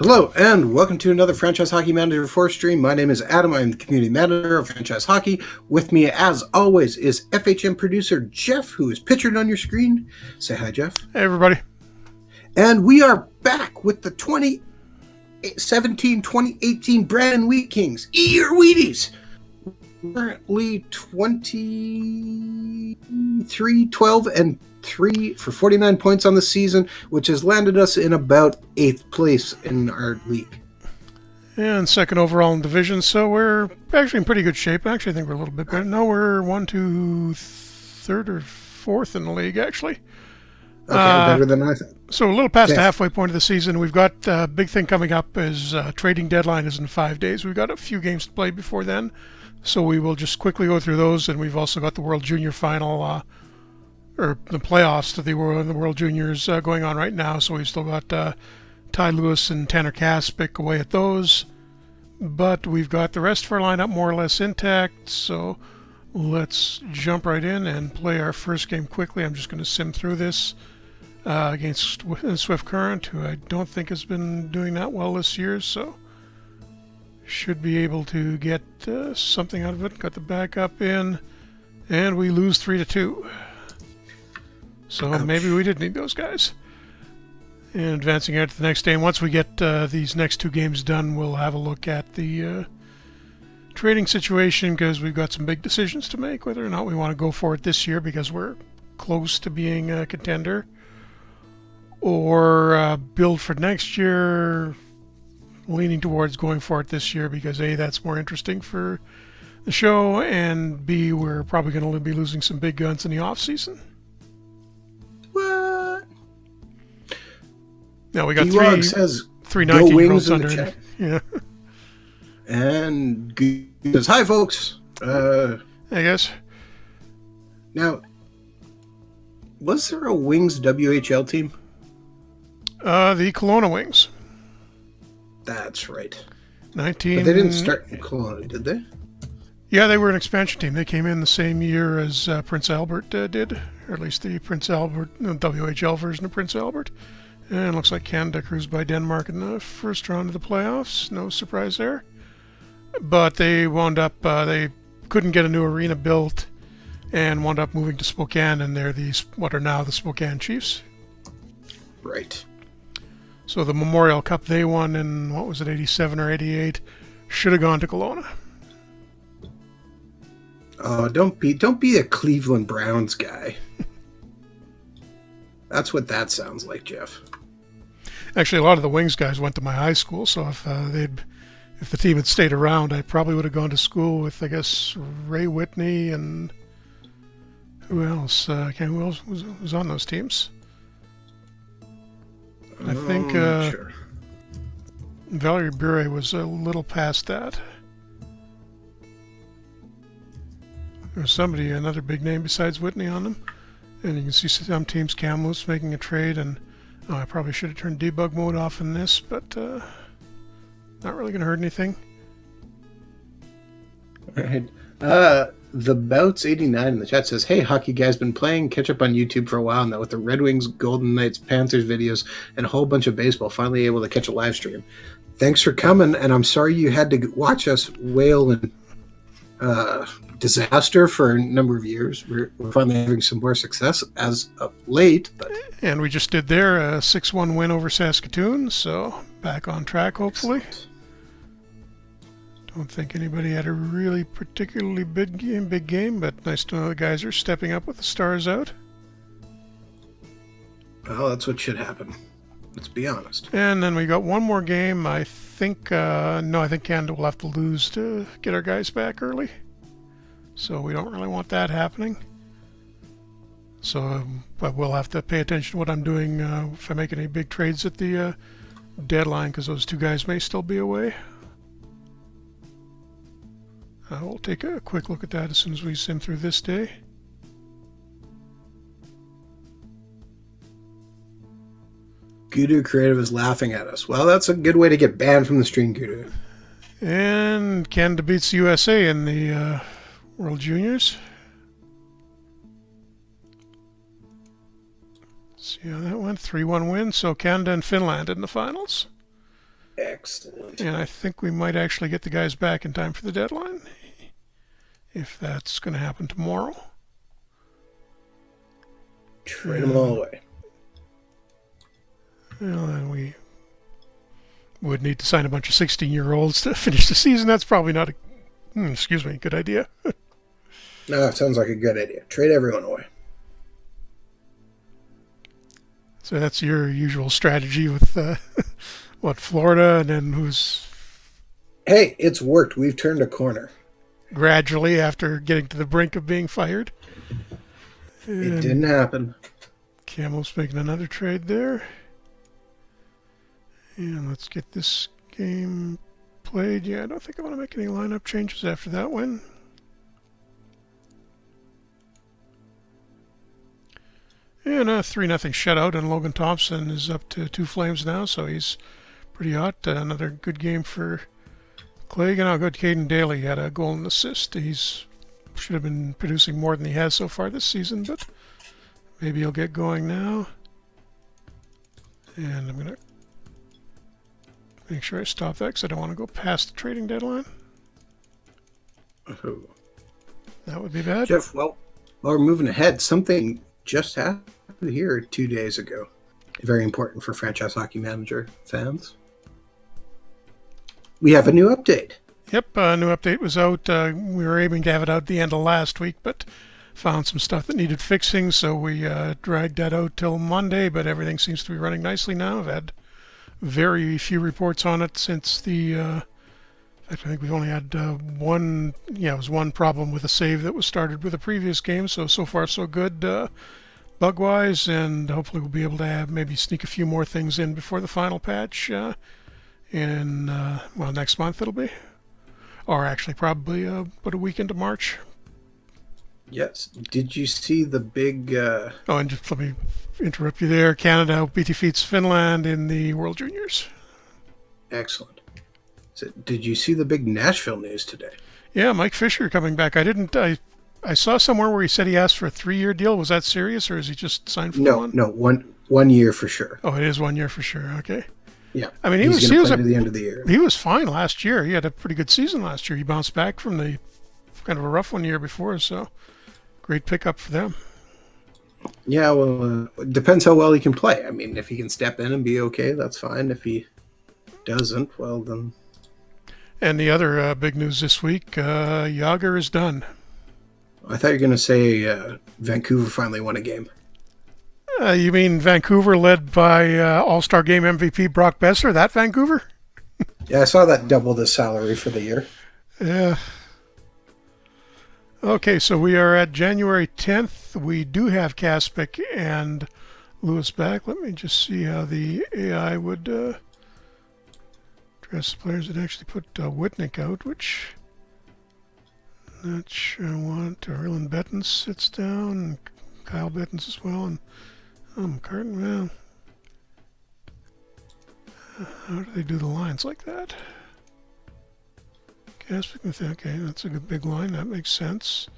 Hello, and welcome to another Franchise Hockey Manager 4 stream. My name is Adam. I'm the Community Manager of Franchise Hockey. With me, as always, is FHM producer Jeff, who is pictured on your screen. Say hi, Jeff. Hey, everybody. And we are back with the 2017-2018 Brandon Wheat Kings. Eat your Wheaties! Currently 23-12-3 for 49 points on the season, which has landed us in about 8th place in our league. And second overall in division, so we're actually in pretty good shape. Actually, I think we're a little bit better. No, we're 3rd or 4th in the league, actually. Okay, better than I thought. So a little past the halfway point of the season. We've got a big thing coming up is trading deadline is in 5 days. We've got a few games to play before then, so we will just quickly go through those. And we've also got the World Junior Final, or the playoffs to the World Juniors going on right now. So we've still got Ty Lewis and Tanner Kaspick away at those. But we've got the rest of our lineup more or less intact. So let's jump right in and play our first game quickly. I'm just going to sim through this against Swift Current, who I don't think has been doing that well this year. So should be able to get something out of it. Got the backup in. And we lose 3-2. So maybe we did need those guys. And advancing out to the next game. Once we get these next 2 games done, we'll have a look at the trading situation, because we've got some big decisions to make, whether or not we want to go for it this year because we're close to being a contender, or build for next year, leaning towards going for it this year because A, that's more interesting for the show, and B, we're probably going to be losing some big guns in the off season. What? Now we got D-Log says 319 wings in under the chat. Yeah. And says, hi, folks. I guess. Now, was there a Wings WHL team? The Kelowna Wings. That's right. But 19. they didn't start in Kelowna, did they? Yeah, they were an expansion team. They came in the same year as Prince Albert did, or at least the Prince Albert WHL version of Prince Albert. And it looks like Canada cruised by Denmark in the first round of the playoffs. No surprise there. But they wound up, they couldn't get a new arena built and wound up moving to Spokane, and they're what are now the Spokane Chiefs. Right. So the Memorial Cup they won in, 87 or 88, should have gone to Kelowna. Oh, don't be a Cleveland Browns guy. That's what that sounds like, Jeff. Actually, a lot of the Wings guys went to my high school, so if the team had stayed around, I probably would have gone to school with, I guess, Ray Whitney and who else? Who else was on those teams? I think sure. Valerie Bure was a little past that. There was another big name besides Whitney on them. And you can see some teams, Kamloops making a trade, and I probably should have turned debug mode off in this, but not really going to hurt anything. All right. The Bouts 89 in the chat says, hey, hockey guys, been playing catch up on YouTube for a while now with the Red Wings, Golden Knights, Panthers videos, and a whole bunch of baseball. Finally able to catch a live stream. Thanks for coming, and I'm sorry you had to watch us wail in disaster for a number of years. We're finally having some more success as of late. And we just did there a 6-1 win over Saskatoon, so back on track, hopefully. Excellent. Don't think anybody had a really particularly big game, but nice to know the guys are stepping up with the stars out. Well, that's what should happen. Let's be honest. And then we got one more game. I think Canada will have to lose to get our guys back early. So we don't really want that happening. So but we'll have to pay attention to what I'm doing if I make any big trades at the deadline, because those 2 guys may still be away. We'll take a quick look at that as soon as we sim through this day. Gudu Creative is laughing at us. Well, that's a good way to get banned from the stream, Gudu. And Canada beats USA in the World Juniors. See how that went. 3-1 win. So Canada and Finland in the finals. Excellent. And I think we might actually get the guys back in time for the deadline, if that's going to happen tomorrow. Trade them all away. Well, and we would need to sign a bunch of 16-year-olds to finish the season. That's probably not a good idea. No, it sounds like a good idea. Trade everyone away. So that's your usual strategy with Florida, and then who's Hey, it's worked. We've turned a corner. gradually after getting to the brink of being fired. And It didn't happen. Camel's making another trade there. And let's get this game played. Yeah, I don't think I want to make any lineup changes after that one. And a 3-0 shutout, and Logan Thompson is up to 2 Flames now, so he's pretty hot. Another good game for Clegg. And how good Caden Daly had a goal and assist. He's should have been producing more than he has so far this season, but maybe he'll get going now. And I'm going to make sure I stop that because I don't want to go past the trading deadline. Oh. That would be bad. Jeff, well, while we're moving ahead, something just happened here 2 days ago. Very important for Franchise Hockey Manager fans. We have a new update. Yep, a new update was out. We were aiming to have it out at the end of last week, but found some stuff that needed fixing, so we dragged that out till Monday, but everything seems to be running nicely now. I've had very few reports on it since the... in fact, I think we've only had one... Yeah, it was one problem with a save that was started with a previous game, so far so good bug-wise, and hopefully we'll be able to maybe sneak a few more things in before the final patch next month it'll be. Or actually probably about a week into March. Yes. Did you see the big... Oh, and just let me interrupt you there. Canada defeats Finland in the World Juniors. Excellent. So, did you see the big Nashville news today? Yeah, Mike Fisher coming back. I saw somewhere where he said he asked for a 3-year deal. Was that serious, or is he just signed for one? No, 1 year for sure. Oh, it is 1 year for sure. Okay. Yeah. I mean, he was to the end of the year. He was fine last year. He had a pretty good season last year. He bounced back from the kind of a rough 1 year before, so great pickup for them. Yeah, well, it depends how well he can play. I mean, if he can step in and be okay, that's fine. If he doesn't, well, then... And the other big news this week, Yager is done. I thought you were going to say Vancouver finally won a game. You mean Vancouver led by All-Star Game MVP Brock Besser? That Vancouver? Yeah, I saw that double the salary for the year. Yeah. Okay, so we are at January 10th. We do have Kaspic and Lewis back. Let me just see how the AI would dress the players. It actually put Whitnick out, which not sure I want. Erlen Bettens sits down, Kyle Bettens as well, and McCartan, well, how do they do the lines like that? Kaspic with, okay, that's a good big line. That makes sense.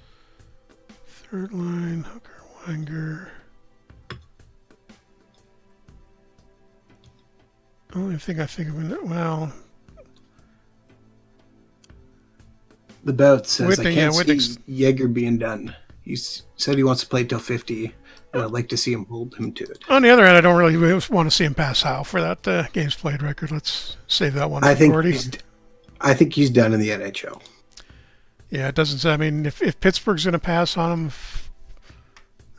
Third line, Hooker, Wanger. Only thing I think of it, well... The bout says, Whitney, I can't see Whitney's... Jaeger being done. He said he wants to play till 50, and I'd like to see him hold him to it. On the other hand, I don't really want to see him pass Howe for that games played record. Let's save that one. I think he's done in the NHL. Yeah, it doesn't. I mean, if Pittsburgh's going to pass on him,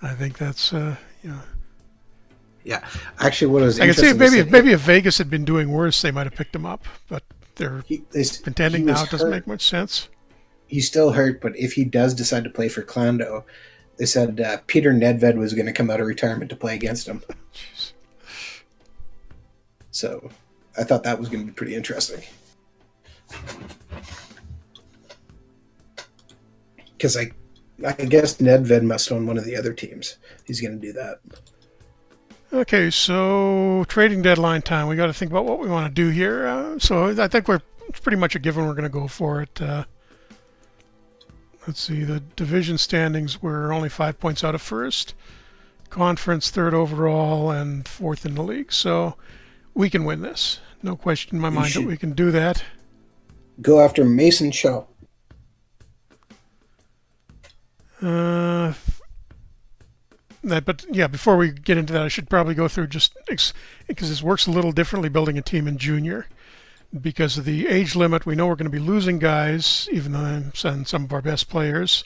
I think that's Yeah, actually, what was I can see maybe if Vegas had been doing worse, they might have picked him up. But they're contending now. It doesn't make much sense. He's still hurt, but if he does decide to play for Klando, they said Peter Nedved was going to come out of retirement to play against him. Jeez. So I thought that was going to be pretty interesting. Because I guess Nedved must own one of the other teams. He's going to do that. Okay, so trading deadline time. We got to think about what we want to do here. So I think it's pretty much a given we're going to go for it. Let's see, the division standings were only 5 points out of first. Conference third overall and fourth in the league. So we can win this. No question in my You mind that should we can do that. go after Mason Shaw. But yeah, before we get into that, I should probably go through just because this works a little differently building a team in junior. Because of the age limit, we know we're going to be losing guys, even though I'm sending some of our best players.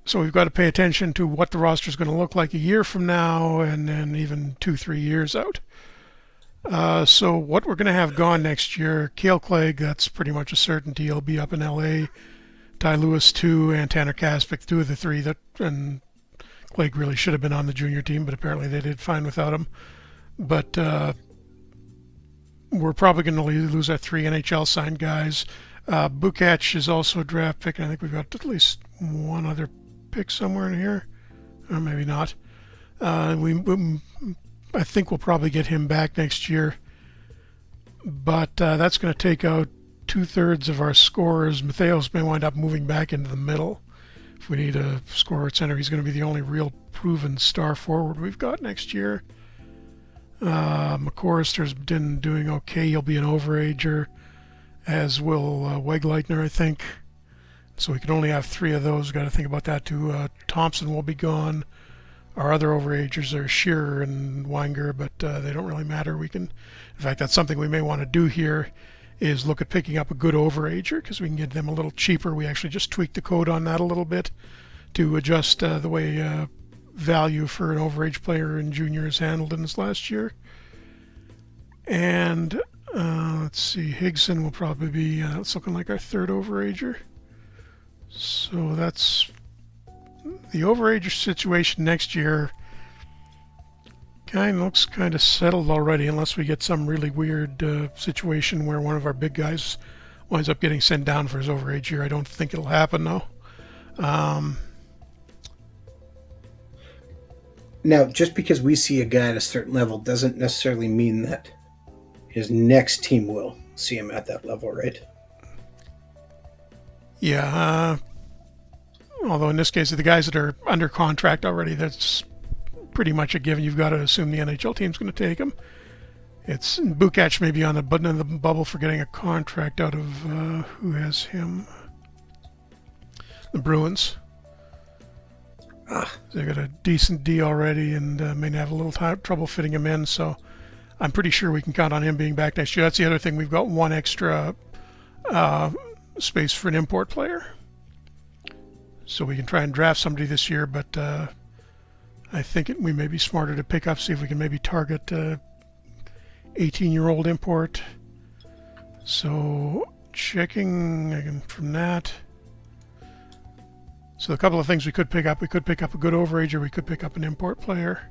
So we've got to pay attention to what the roster is going to look like a year from now, and then even 2-3 years out. So what we're going to have gone next year, Cale Clegg, that's pretty much a certainty. He'll be up in L.A. Ty Lewis, 2, and Tanner Kaspick, 2 of the 3 that, and Clegg really should have been on the junior team, but apparently they did fine without him. But we're probably going to lose our 3 NHL signed guys. Bukac is also a draft pick. I think we've got at least one other pick somewhere in here, or maybe not. I think we'll probably get him back next year, but that's going to take out 2/3 of our scorers. Matheos may wind up moving back into the middle. If we need a scorer at center, he's going to be the only real proven star forward we've got next year. McCorrister's been doing okay. He'll be an overager, as will Wegleitner, I think. So we can only have 3 of those. Got to think about that too. Thompson will be gone. Our other overagers are Shearer and Weinger, but they don't really matter. In fact, that's something we may want to do here, is look at picking up a good overager, because we can get them a little cheaper. We actually just tweaked the code on that a little bit to adjust the way value for an overage player in junior is handled in this last year. And let's see, Higson will probably be, it's looking like our 3rd overager. So that's the overager situation next year. Looks kind of settled already, unless we get some really weird situation where one of our big guys winds up getting sent down for his overage year. I don't think it'll happen, though. Now, just because we see a guy at a certain level doesn't necessarily mean that his next team will see him at that level, right? Yeah. Although in this case, the guys that are under contract already, that's pretty much a given. You've got to assume the NHL team's going to take him. It's Bukac may be on the button of the bubble for getting a contract out of who has him? The Bruins. They got a decent D already, and may have a little trouble fitting him in. So I'm pretty sure we can count on him being back next year. That's the other thing. We've got 1 extra space for an import player, so we can try and draft somebody this year. But I think we may be smarter to pick up, see if we can maybe target 18-year-old import. So checking again from that. So a couple of things we could pick up. We could pick up a good overager. We could pick up an import player.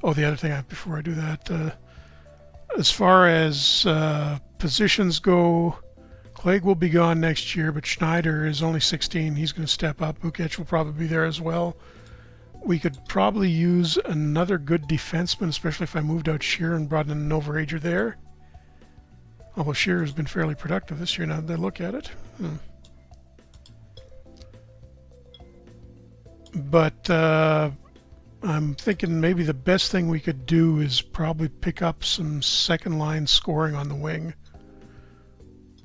Oh, the other thing, before I do that, as far as positions go, Clegg will be gone next year, but Schneider is only 16. He's going to step up. Bukic will probably be there as well. We could probably use another good defenseman, especially if I moved out Shearer and brought in an overager there. Although Shearer has been fairly productive this year now that I look at it. But I'm thinking maybe the best thing we could do is probably pick up some second-line scoring on the wing.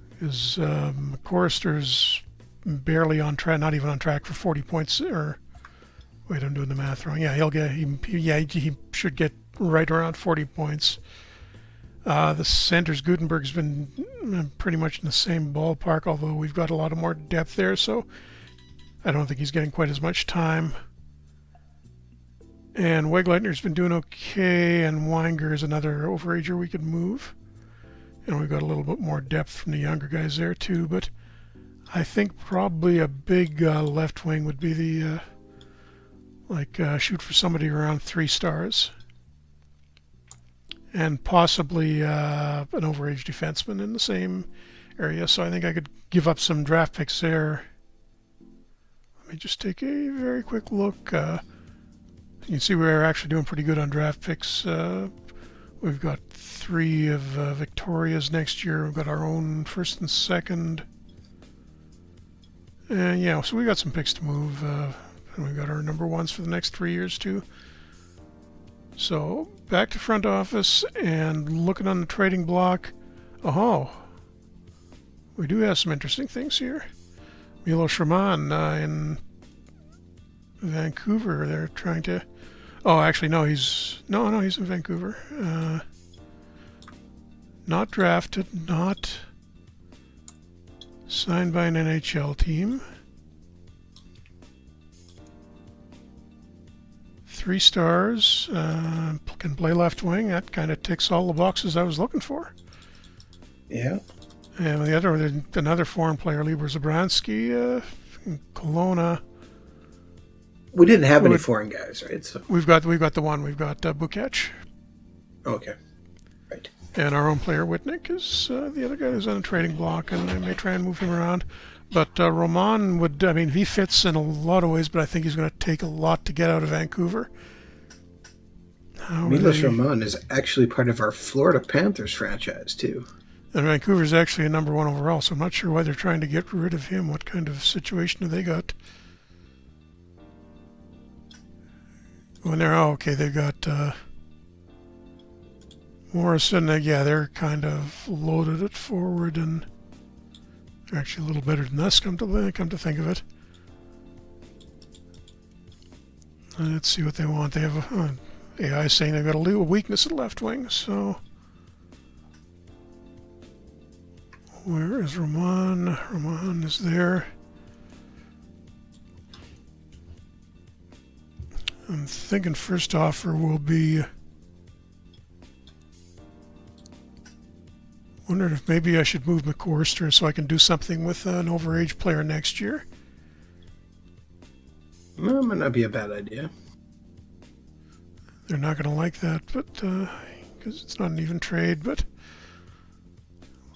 Because McCorrister's barely on track, not even on track for 40 points. Or wait, I'm doing the math wrong. Yeah, he should get right around 40 points. The centers, Gutenberg's been pretty much in the same ballpark, although we've got a lot of more depth there, so I don't think he's getting quite as much time. And Wegleitner's been doing okay, and Weinger is another overager we could move. And we've got a little bit more depth from the younger guys there too, but I think probably a big left wing would be the shoot for somebody around 3 stars. And possibly an overage defenseman in the same area. So I think I could give up some draft picks there. Let me just take a very quick look. You can see we're actually doing pretty good on draft picks. We've got 3 of Victoria's next year. We've got our own first and second. And yeah, so we got some picks to move. And we've got our number 1s for the next 3 years too. So back to front office and looking on the trading block. Oh, we do have some interesting things here. Milos Raman in Vancouver. They're trying to. Oh, actually, no. He's in Vancouver. Not drafted. Not signed by an NHL team. 3 stars. Can play left wing. That kind of ticks all the boxes I was looking for. Yeah. And the other, another foreign player, Libor Zabransky, in Kelowna. We didn't have any foreign guys, right? So we've got the one. We've got Bukech. Okay. Right. And our own player Whitnick is the other guy who's on the trading block, and I may try and move him around. But Roman would, I mean, he fits in a lot of ways, but I think he's going to take a lot to get out of Vancouver. Milos Raman is actually part of our Florida Panthers franchise, too. And Vancouver's actually a #1 overall, so I'm not sure why they're trying to get rid of him. What kind of situation have they got? When they're, oh, okay, they've got Morrison. Yeah, they're kind of loaded at forward, and they're actually a little better than us, come to think of it. Let's see what they want. They have AI saying they've got a weakness at left wing, so where is Roman? Roman is there. I'm thinking first offer will be. Wondered if maybe I should move McCorster so I can do something with an overage player next year. Well, might not be a bad idea. They're not going to like that, but because it's not an even trade. But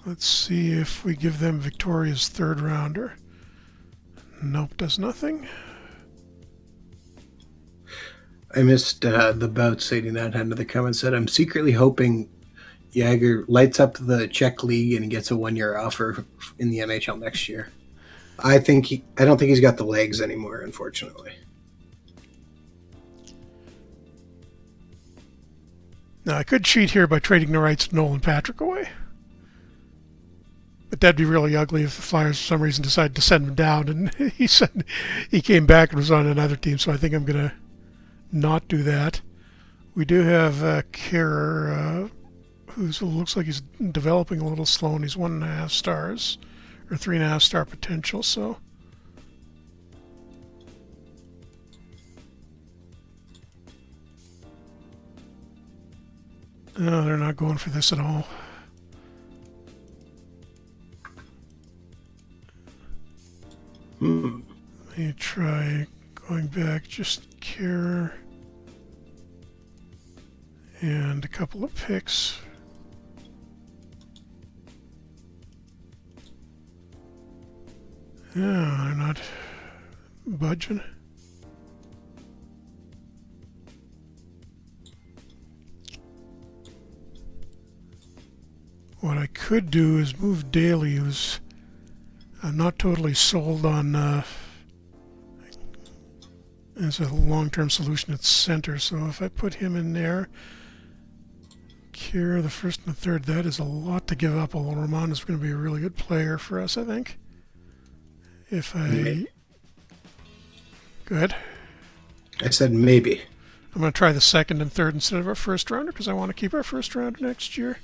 let's see if we give them Victoria's 3rd rounder. Nope, does nothing. I missed the Bouts 89 under the comment said, I'm secretly hoping Jagger lights up the Czech league and gets a 1-year offer in the NHL next year. I don't think he's got the legs anymore, unfortunately. Now I could cheat here by trading the rights to Nolan Patrick away. But that'd be really ugly if the Flyers for some reason decided to send him down, and he came back and was on another team, so I think I'm going to not do that. We do have Kerr, who looks like he's developing a little slow, and he's 1.5 stars, or 3.5 star potential, so. No, they're not going for this at all. Let me try going back, just Kerr and a couple of picks. Yeah, they're not budging. What I could do is move Daly, who's I'm not totally sold on as a long-term solution at center. So if I put him in there, Kira, the 1st and the 3rd, that is a lot to give up. Although Roman is going to be a really good player for us, I think. If I go ahead. I said maybe. I'm going to try the 2nd and 3rd instead of our 1st rounder because I want to keep our 1st rounder next year.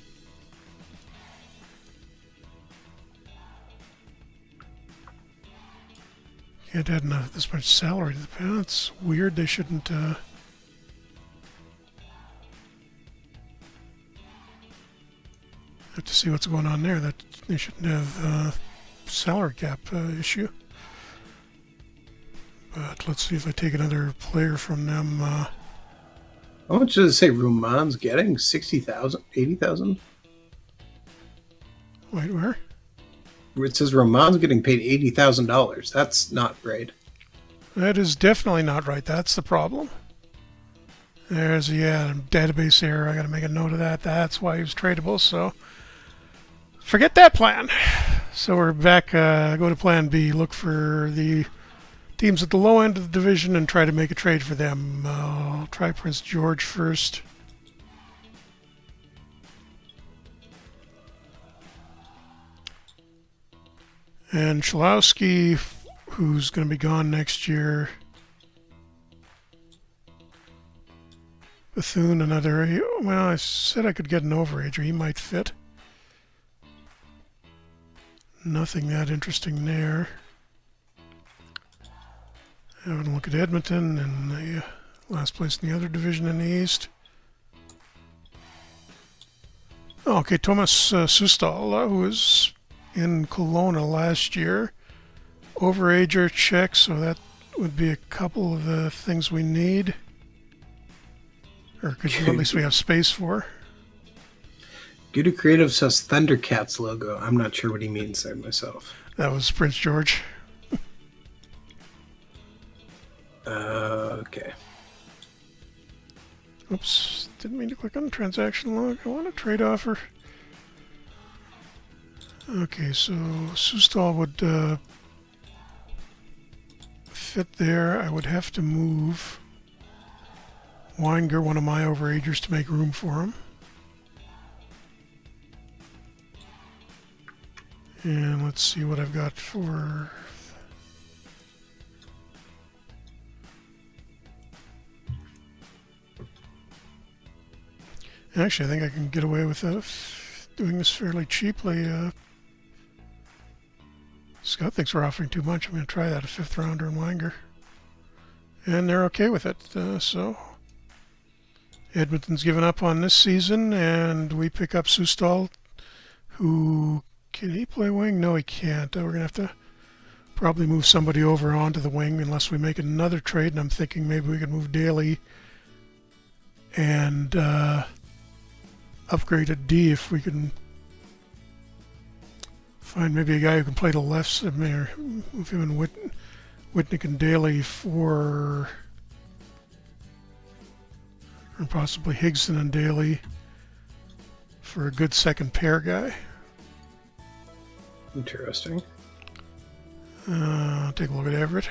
Can't add this much salary to the pen. It's weird. They shouldn't. Have to see what's going on there. That they shouldn't have salary cap issue. But let's see if I take another player from them. How much does it say Roman's getting? 60,000? 80,000? Wait, where? It says Roman's getting paid $80,000. That's not right. That is definitely not right. That's the problem. There's a database error. I got to make a note of that. That's why he was tradable. So forget that plan. So we're back. Go to plan B. Look for the teams at the low end of the division and try to make a trade for them. I'll try Prince George first. And Chalowski, who's going to be gone next year. Bethune, another. Well, I said I could get an overager. He might fit. Nothing that interesting there. Having a look at Edmonton and the last place in the other division in the East. Oh, okay, Thomas Sustal, who was in Kelowna last year. Overager check, so that would be a couple of the things we need. Or could you at least we have space for. Gouda Creative says Thundercats logo. I'm not sure what he means there myself. That was Prince George. Okay. Oops, didn't mean to click on the transaction log. I want a trade offer. Okay, so Sustal would fit there. I would have to move Weinger, one of my overagers, to make room for him. And let's see what I've got for... Actually, I think I can get away with doing this fairly cheaply. Scott thinks we're offering too much. I'm going to try that, a 5th rounder in Weinger. And they're okay with it. So Edmonton's given up on this season, and we pick up Sustal, who... Can he play wing? No, he can't. We're going to have to probably move somebody over onto the wing unless we make another trade, and I'm thinking maybe we could move Daly and upgrade a D if we can find maybe a guy who can play the left side, or move him and Whitnick and Daly for, or possibly Higson and Daly for a good second pair guy. Interesting. Take a look at Everett.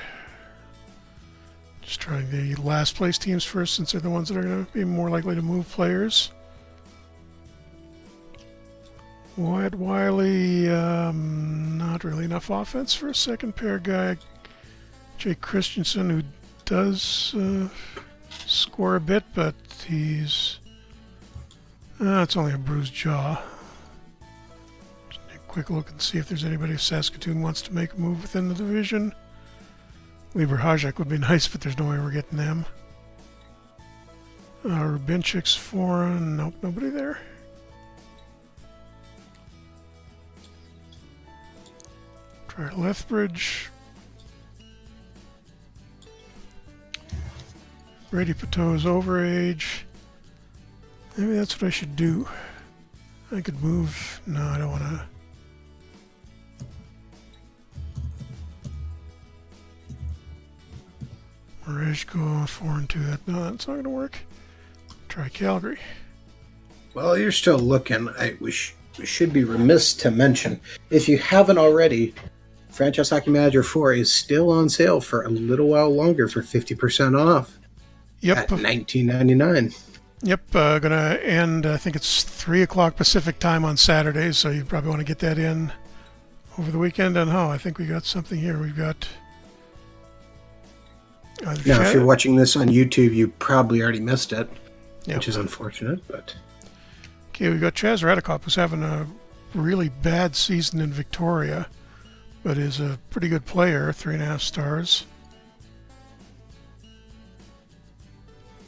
Just trying the last place teams first, since they're the ones that are going to be more likely to move players. Wyatt Wiley, not really enough offense for a second pair guy. Jake Christensen, who does score a bit, but he's... it's only a bruised jaw. Quick look and see if there's anybody if Saskatoon wants to make a move within the division. Lieber Hajek would be nice, but there's no way we're getting them. Rubinchik's foreign. Nope, nobody there. Try Lethbridge. Brady Pateau's overage. Maybe that's what I should do. I could move. No, I don't want to. Mereshko, 4-2. No, that's not going to work. Try Calgary. Well, you're still looking. We should be remiss to mention, if you haven't already, Franchise Hockey Manager 4 is still on sale for a little while longer for 50% off. Yep. At $19.99. Yep. Going to end, I think it's 3 o'clock Pacific time on Saturdays, so you probably want to get that in over the weekend. And I think we got something here. We've got... Now, if you're watching this on YouTube, you probably already missed it, yep. Which is unfortunate. But okay, we've got Chaz Radikop, who's having a really bad season in Victoria, but is a pretty good player, 3.5 stars.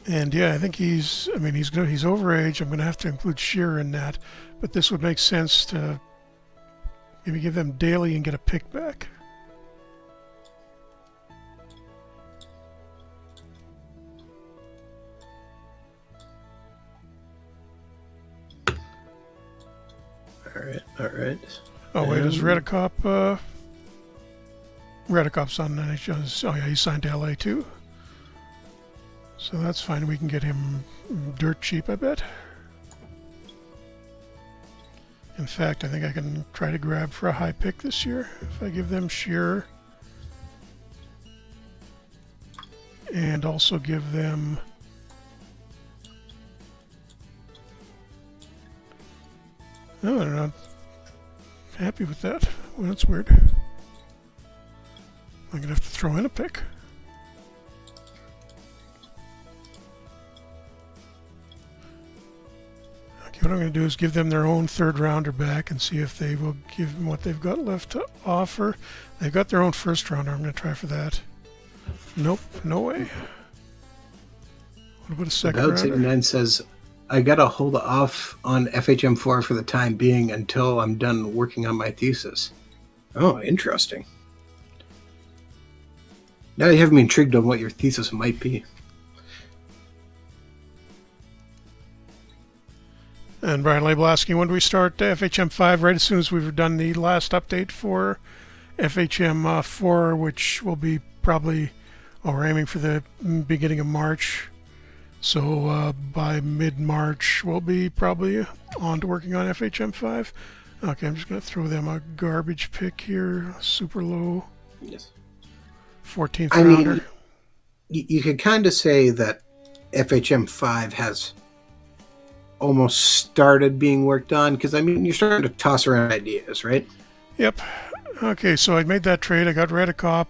And yeah, I think he's good. He's overage. I'm going to have to include Shearer in that, but this would make sense to maybe give them Daly and get a pick back. All right. Oh, wait, is Radikop... Radikop's on NHL. Oh, yeah, he signed to LA, too. So that's fine. We can get him dirt cheap, I bet. In fact, I think I can try to grab for a high pick this year if I give them Shearer. And also give them... No, they're not happy with that. Well, that's weird. I'm going to have to throw in a pick. Okay, what I'm going to do is give them their own third rounder back and see if they will give them what they've got left to offer. They've got their own first rounder. I'm going to try for that. Nope, no way. What about a second About rounder? 89 says, I got to hold off on FHM4 for the time being until I'm done working on my thesis. Oh, interesting. Now you have me intrigued on what your thesis might be. And Brian Label asking, when do we start FHM5? Right as soon as we've done the last update for FHM4, which will be probably, we're aiming for the beginning of March. So by mid-March, we'll be probably on to working on FHM5. Okay, I'm just going to throw them a garbage pick here, super low. Yes. 14th I rounder. mean, you could kind of say that FHM5 has almost started being worked on, because, I mean, you're starting to toss around ideas, right? Yep. Okay, so I made that trade. I got Redicop.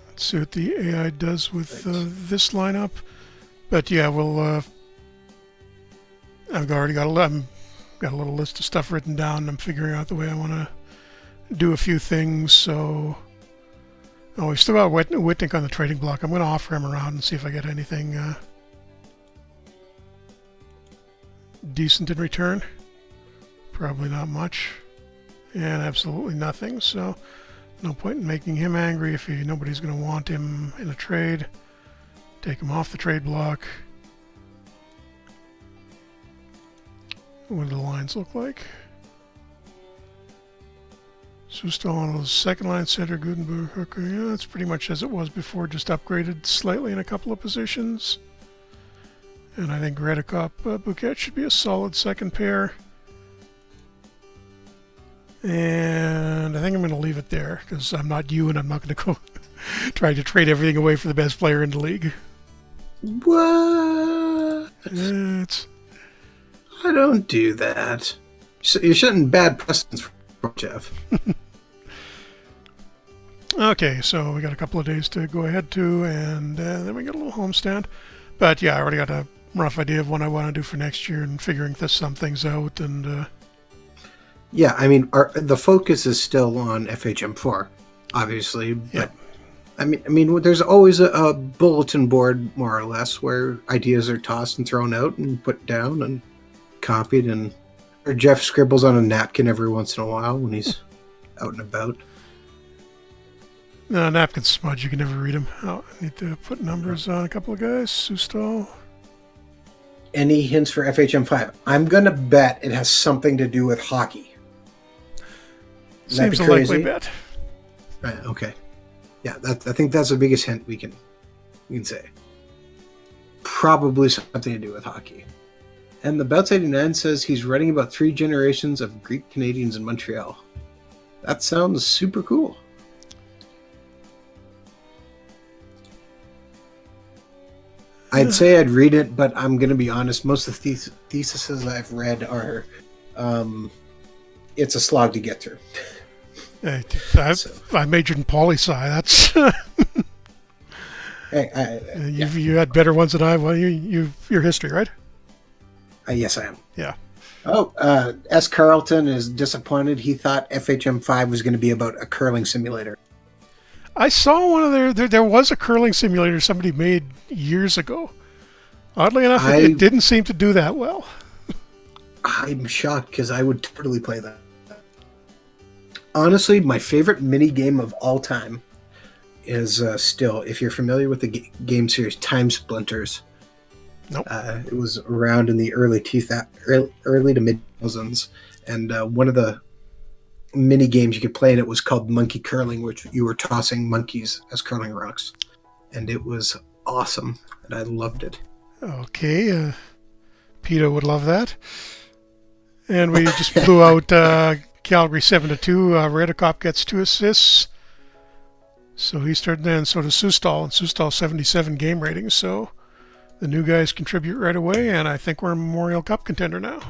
Let's see what the AI does with this lineup. But yeah, we'll. I've already got a little list of stuff written down. I'm figuring out the way I want to do a few things. So, we've still got Whitnick on the trading block. I'm going to offer him around and see if I get anything decent in return. Probably not much, and absolutely nothing. So. No point in making him angry if nobody's going to want him in a trade. Take him off the trade block. What do the lines look like? Sustal on the second line center, Gutenberg, Hooker. Yeah, that's pretty much as it was before, just upgraded slightly in a couple of positions. And I think Redicop Bouquet should be a solid second pair. And I think I'm going to leave it there because I'm not you and I'm not going to go try to trade everything away for the best player in the league. What? I don't do that. You're setting bad precedents for Jeff. Okay, so we got a couple of days to go ahead to, and then we got a little homestand. But yeah, I already got a rough idea of what I want to do for next year and figuring some things out. And yeah, I mean, the focus is still on FHM4, obviously. But yeah. I mean, there's always a bulletin board, more or less, where ideas are tossed and thrown out and put down and copied, or Jeff scribbles on a napkin every once in a while when he's out and about. No, napkin smudge, you can never read them. Oh, I need to put numbers on a couple of guys. Sustal. Any hints for FHM5? I'm going to bet it has something to do with hockey. Seems a likely bet. Right, okay. Yeah, I think that's the biggest hint we can say. Probably something to do with hockey. And the Bouts 89 says he's writing about 3 generations of Greek Canadians in Montreal. That sounds super cool. I'd say I'd read it, but I'm going to be honest. Most of the theses I've read are, it's a slog to get through. I majored in poli-sci. That's you had better ones than I. Well, your history, right? Yes, I am. Yeah. Oh, S. Carlton is disappointed. He thought FHM5 was going to be about a curling simulator. I saw one of there was a curling simulator somebody made years ago. Oddly enough, it didn't seem to do that well. I'm shocked because I would totally play that. Honestly, my favorite mini game of all time is still, if you're familiar with the game series Time Splinters. Nope. It was around in the early to mid 2000s, and one of the mini games you could play in it was called Monkey Curling, which you were tossing monkeys as curling rocks, and it was awesome, and I loved it. Okay, PETA would love that. And we just blew out Calgary 7-2. Redicop gets 2 assists. So he started then. So does Sustal, and Sustal 77 game ratings. So the new guys contribute right away, and I think we're a Memorial Cup contender now.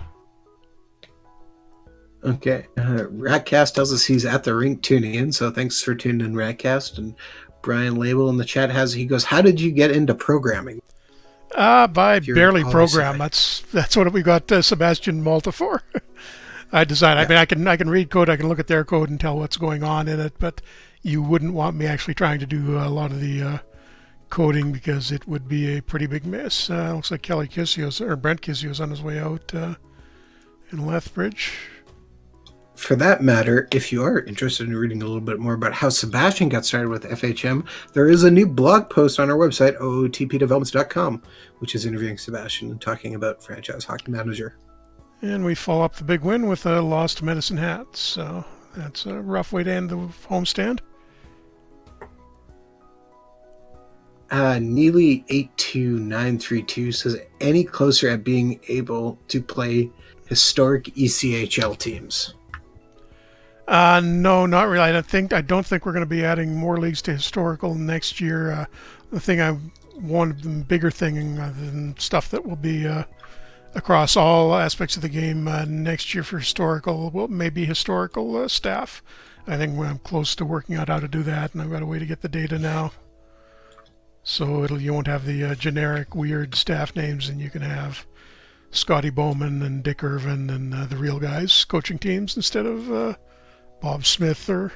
Okay. Ratcast tells us he's at the rink tuning in, so thanks for tuning in, Ratcast. And Brian Label in the chat he goes, "How did you get into programming?" By If you're barely poli program. sci. That's what we got Sebastian Malta for. I design. Yeah. I mean, I can read code. I can look at their code and tell what's going on in it. But you wouldn't want me actually trying to do a lot of the coding because it would be a pretty big mess. Looks like Kelly Kissio's or Brent Kissio's on his way out in Lethbridge. For that matter, if you are interested in reading a little bit more about how Sebastian got started with FHM, there is a new blog post on our website, ootpdevelopments.com, which is interviewing Sebastian and talking about Franchise Hockey Manager. And we follow up the big win with a loss to Medicine Hat. So that's a rough way to end the homestand. Neely82932 says, any closer at being able to play historic ECHL teams? No, not really. I don't think we're going to be adding more leagues to historical next year. The bigger thing than stuff that will be across all aspects of the game next year for historical, well, maybe historical staff. I think I'm close to working out how to do that, and I've got a way to get the data now. So you won't have the generic weird staff names, and you can have Scotty Bowman and Dick Irvin and the real guys coaching teams instead of Bob Smith or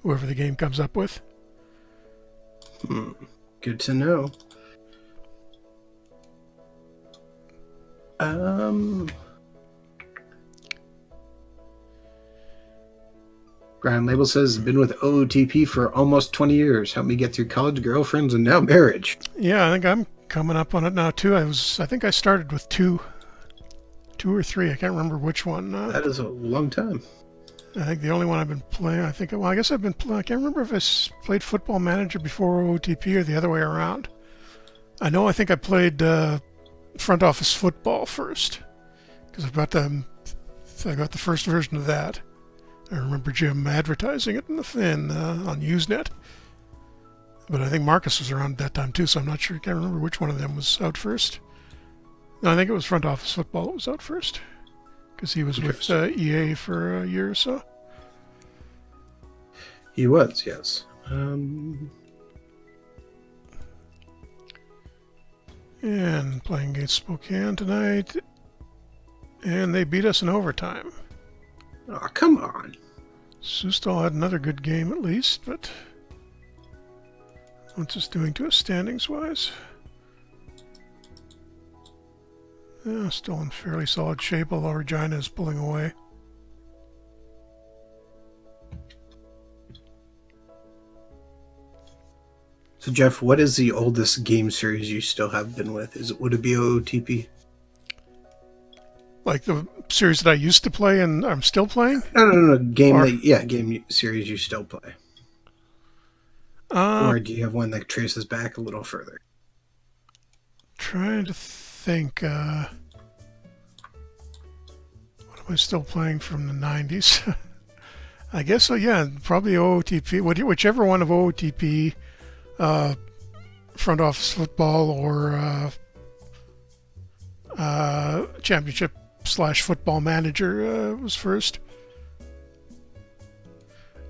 whoever the game comes up with. Good to know. Brian Label says, been with OOTP for almost 20 years. Helped me get through college, girlfriends, and now marriage. Yeah, I think I'm coming up on it now too. I think I started with two or three. I can't remember which one. That is a long time. I think the only one I've been playing, I guess I've been playing, I can't remember if I played Football Manager before OOTP or the other way around. I think I played Front Office Football first, because I got the first version of that. I remember Jim advertising it on Usenet. But I think Marcus was around at that time too, so I'm not sure. I can't remember which one of them was out first. No, I think it was Front Office Football that was out first, because he was with EA for a year or so. He was, yes. And playing against Spokane tonight, and they beat us in overtime. Oh, come on. Sustal had another good game at least, but what's this doing to us standings-wise? Yeah, still in fairly solid shape, although Regina is pulling away. So, Jeff, what is the oldest game series you still have been with? Would it be OOTP? Like the series that I used to play and I'm still playing? No. Game series you still play. Or do you have one that traces back a little further? Trying to think. What am I still playing from the 90s? I guess so, yeah. Probably OOTP. Whichever one of OOTP, Front Office Football, or Championship/Football Manager was first.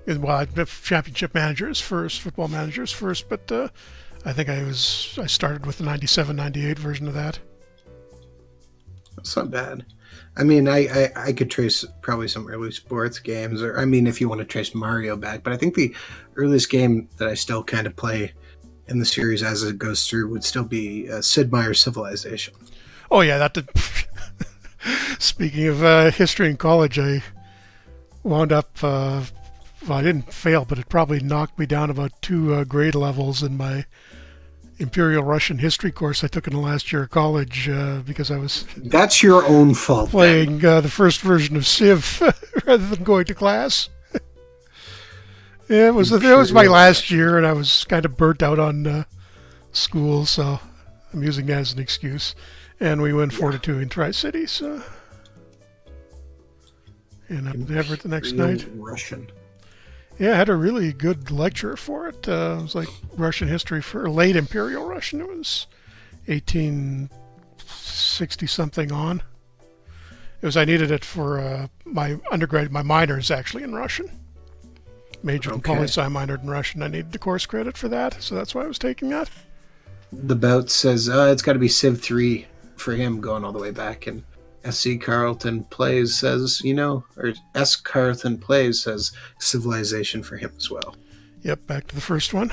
Well, Championship Manager is first, Football Manager is first, but I think I started with the 97-98 version of that. That's not bad. I mean, I could trace probably some early sports games, or I mean, if you want to trace Mario back, but I think the earliest game that I still kind of play in the series as it goes through would still be Sid Meier's Civilization. Oh yeah, that did. Speaking of history in college, I wound up. I didn't fail, but it probably knocked me down about 2 grade levels in my Imperial Russian history course I took in the last year of college because I was. That's your own fault. Playing the first version of Civ rather than going to class. It was my last year, and I was kind of burnt out on school, so I'm using that as an excuse. And we win 4-2 in Tri-City, so. And up in Everett the next night. Russian. Yeah, I had a really good lecture for it. It was like Russian history for late Imperial Russian. It was 1860-something on. It was I needed it for my undergrad. My minor is actually in Russian. Majored in poli-sci, minored in Russian. I needed the course credit for that, so that's why I was taking that. The bout says it's got to be Civ 3 for him going all the way back. And SC Carlton Plays says, or S. Carlton Plays says Civilization for him as well. Yep, back to the first one.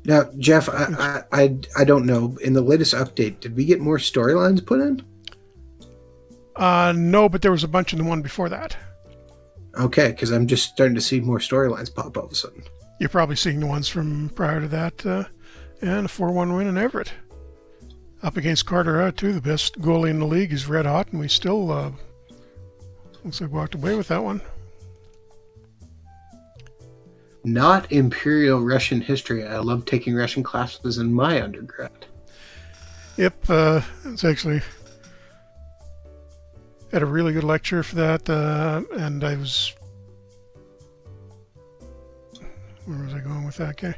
Now, Jeff, I don't know. In the latest update, did we get more storylines put in? No, but there was a bunch in the one before that. Okay, because I'm just starting to see more storylines pop all of a sudden. You're probably seeing the ones from prior to that, and a 4-1 win in Everett. Up against Carteret, too. The best goalie in the league. He's red hot, and we still looks like walked away with that one. Not Imperial Russian history. I love taking Russian classes in my undergrad. Yep, it's actually had a really good lecture for that, and I was... Where was I going with that guy?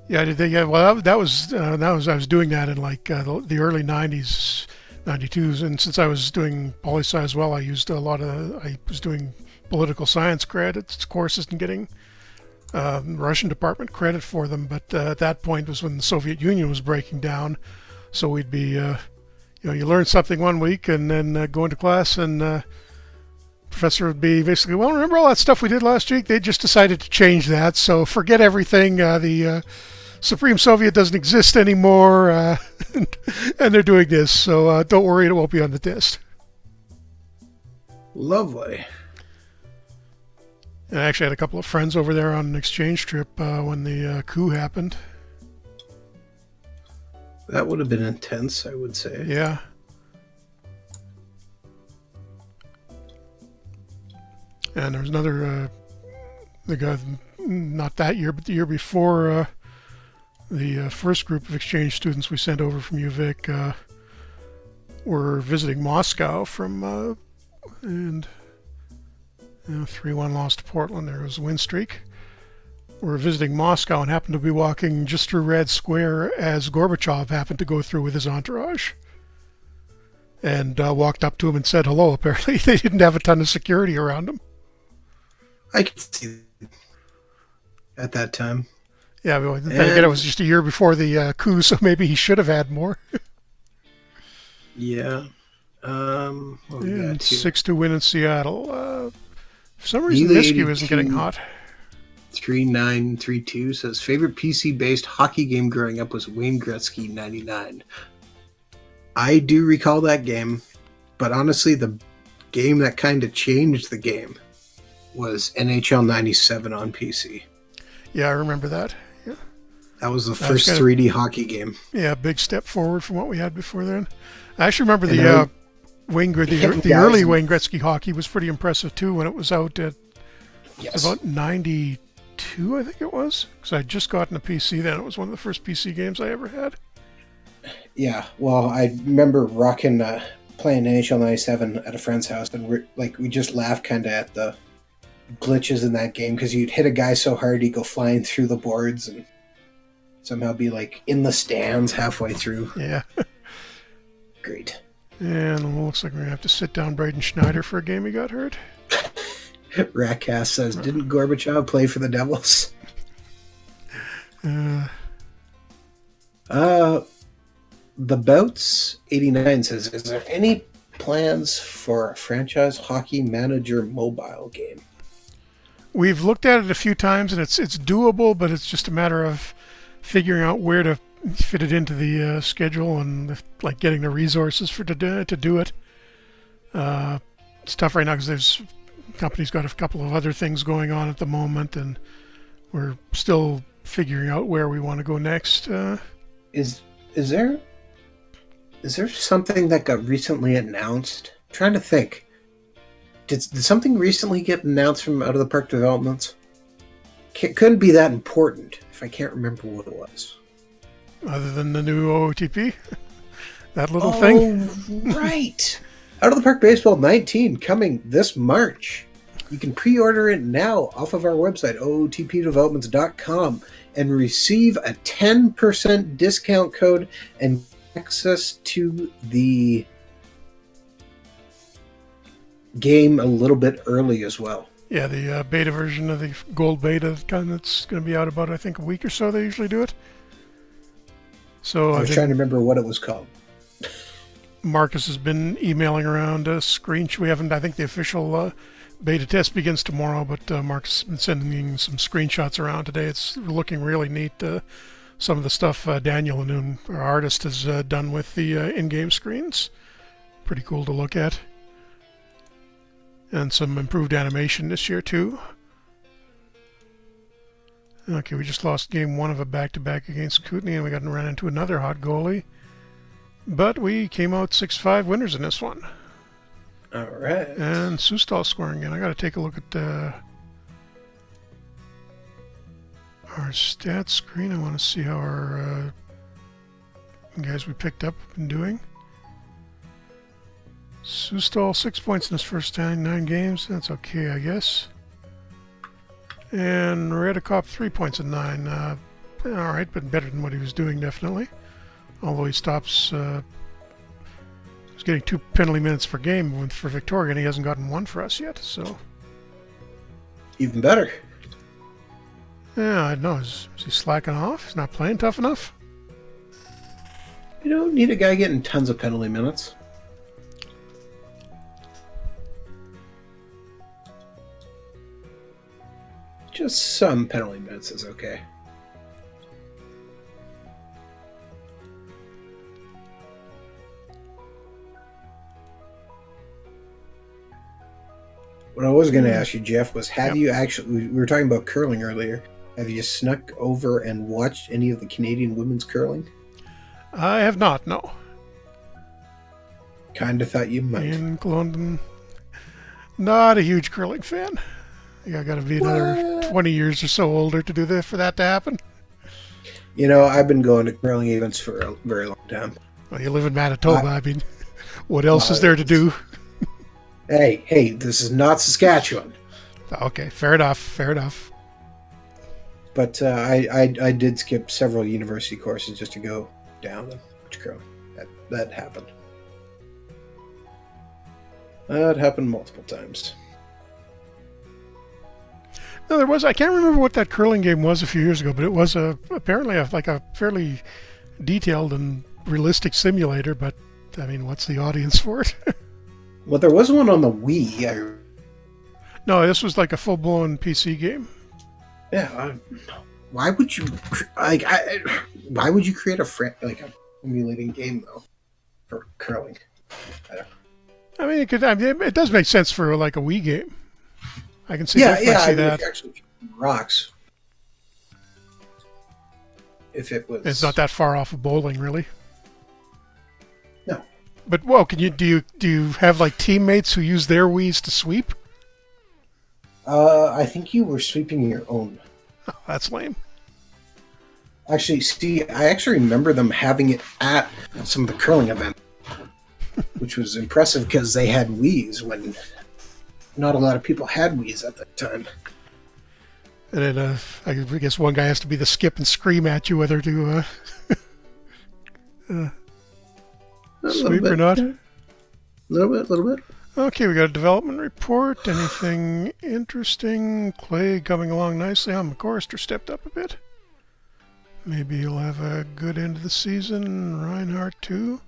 Yeah, I did. Yeah, well, that was I was doing that in like the early '90s, '92s, and since I was doing poli-sci as well, I was doing political science credits courses and getting Russian department credit for them. But at that point was when the Soviet Union was breaking down, so we'd be you learn something one week and then go into class and. Professor would be basically, well, remember all that stuff we did last week? They just decided to change that, so forget everything. The Supreme Soviet doesn't exist anymore, and they're doing this, so don't worry, it won't be on the test. Lovely. And I actually had a couple of friends over there on an exchange trip when the coup happened. That would have been intense, I would say. Yeah. And there was another, the guy, not that year, but the year before, the first group of exchange students we sent over from UVic were visiting Moscow from, and 3-1 lost to Portland. There was a win streak. We're visiting Moscow and happened to be walking just through Red Square as Gorbachev happened to go through with his entourage. And walked up to him and said hello. Apparently they didn't have a ton of security around him. I could see at that time. Yeah, but then again, it was just a year before the coup, so maybe he should have had more. Yeah. 6-2 win in Seattle. For some reason, Miskey isn't getting hot. 3932 says, favorite PC-based hockey game growing up was Wayne Gretzky 99. I do recall that game, but honestly, the game that kind of changed the game was NHL 97 on PC. Yeah, I remember that. Yeah, that was the first 3D hockey game. Yeah, big step forward from what we had before then. I actually remember the early Wayne Gretzky hockey was pretty impressive too when it was out at about 92, I think it was, because I'd just gotten a PC then. It was one of the first PC games I ever had. Yeah, well, I remember rocking playing NHL 97 at a friend's house, and we just laughed kind of at the glitches in that game because you'd hit a guy so hard he'd go flying through the boards and somehow be like in the stands halfway through. Yeah. Great. And it looks like we're going to have to sit down Braden Schneider for a game he got hurt. Ratcast says, didn't Gorbachev play for the Devils? The Bouts 89 says, is there any plans for a franchise hockey manager mobile game? We've looked at it a few times, and it's doable, but it's just a matter of figuring out where to fit it into the schedule and getting the resources to do it. It's tough right now because company's got a couple of other things going on at the moment, and we're still figuring out where we want to go next. Is there something that got recently announced? I'm trying to think. Did something recently get announced from Out of the Park Developments? Couldn't be that important if I can't remember what it was. Other than the new OOTP? That little thing? Right! Out of the Park Baseball 19 coming this March. You can pre-order it now off of our website, ootpdevelopments.com, and receive a 10% discount code and access to the game a little bit early as well. Yeah, the beta version of the gold beta kind that's going to be out about, I think, a week or so. They usually do it. So I was trying to remember what it was called. Marcus has been emailing around a screenshot. We haven't, I think the official beta test begins tomorrow, but Marcus has been sending some screenshots around today. It's looking really neat. Some of the stuff Daniel Noon, our artist, has done with the in-game screens. Pretty cool to look at. And some improved animation this year, too. Okay, we just lost game 1 of a back-to-back against Kootenay, and we got ran into another hot goalie. But we came out 6-5 winners in this one. All right. And Sustal scoring again. I got to take a look at our stats screen. I want to see how our guys we picked up have been doing. Sustal 6 points in his first 9 games. That's okay, I guess. And Redekop 3 points in 9. All right, but better than what he was doing, definitely. Although he stops. He's getting 2 penalty minutes per game for Victoria, and he hasn't gotten 1 for us yet. So even better. Yeah, I know. Is he slacking off? He's not playing tough enough. You don't need a guy getting tons of penalty minutes. Just some penalty minutes is okay. What I was going to ask you, Jeff, was have you actually, we were talking about curling earlier, have you snuck over and watched any of the Canadian women's curling? I have not, no. Kind of thought you might. In London, not a huge curling fan. I got to be another 20 years or so older to do that for that to happen. You know, I've been going to curling events for a very long time. Well, you live in Manitoba. I mean, what else is there to do? Hey, this is not Saskatchewan. Okay, fair enough, fair enough. But I did skip several university courses just to go down and watch curling. That happened. That happened multiple times. No, there was. I can't remember what that curling game was a few years ago, but it was apparently a fairly detailed and realistic simulator. But I mean, what's the audience for it? Well, there was one on the Wii. No, this was like a full-blown PC game. Yeah. Why would you why would you create a emulating game though for curling? I mean, it does make sense for like a Wii game. I can see that. Yeah, that. Actually, rocks. If it was, it's not that far off of bowling, really. No. But well, do you have like teammates who use their Wiis to sweep? I think you were sweeping your own. Oh, that's lame. Actually, I actually remember them having it at some of the curling events, which was impressive because they had Wiis when not a lot of people had Wiis at that time. And then I guess one guy has to be the skip and scream at you whether to sweep or not. A little bit. Okay, we got a development report. Anything interesting? Clay coming along nicely. McCorrister stepped up a bit. Maybe he'll have a good end of the season. Reinhardt too.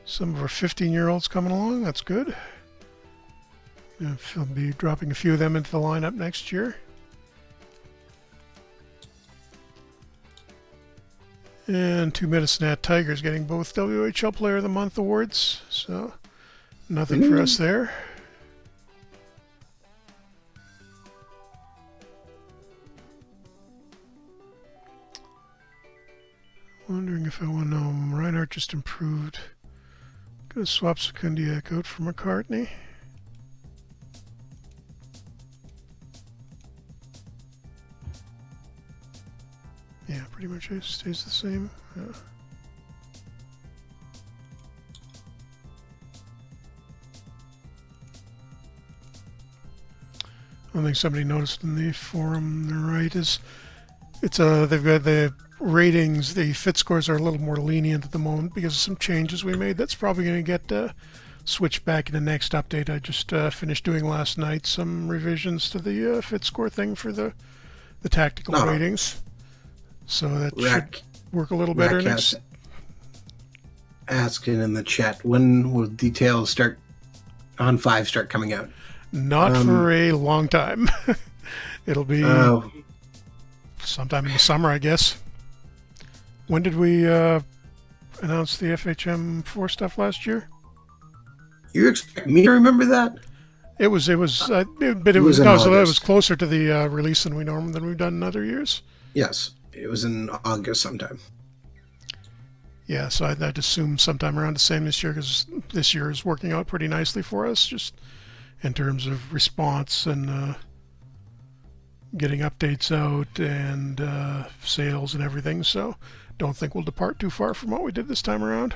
Some of our 15-year-olds coming along. That's good. He'll be dropping a few of them into the lineup next year. And 2 Medicine Tigers getting both WHL Player of the Month awards. So nothing for us there. Wondering if I want to know. Reinhardt just improved. Gonna swap Sekundiak out for McCartney. Yeah, pretty much it stays the same. Yeah. One thing somebody noticed in the forum on the right is they've got the ratings, the fit scores are a little more lenient at the moment because of some changes we made. That's probably going to get switched back in the next update. I just finished doing last night some revisions to the fit score thing for the tactical ratings. So that should work a little better next. Asking in the chat, when will details start on 5 start coming out? Not for a long time. It'll be sometime in the summer, I guess. When did we announce the FHM4 stuff last year? You expect me to remember that? It was closer to the release than we've done in other years. Yes, it was in August sometime. Yeah, so I'd assume sometime around the same this year, because this year is working out pretty nicely for us, just in terms of response and getting updates out and sales and everything. So don't think we'll depart too far from what we did this time around.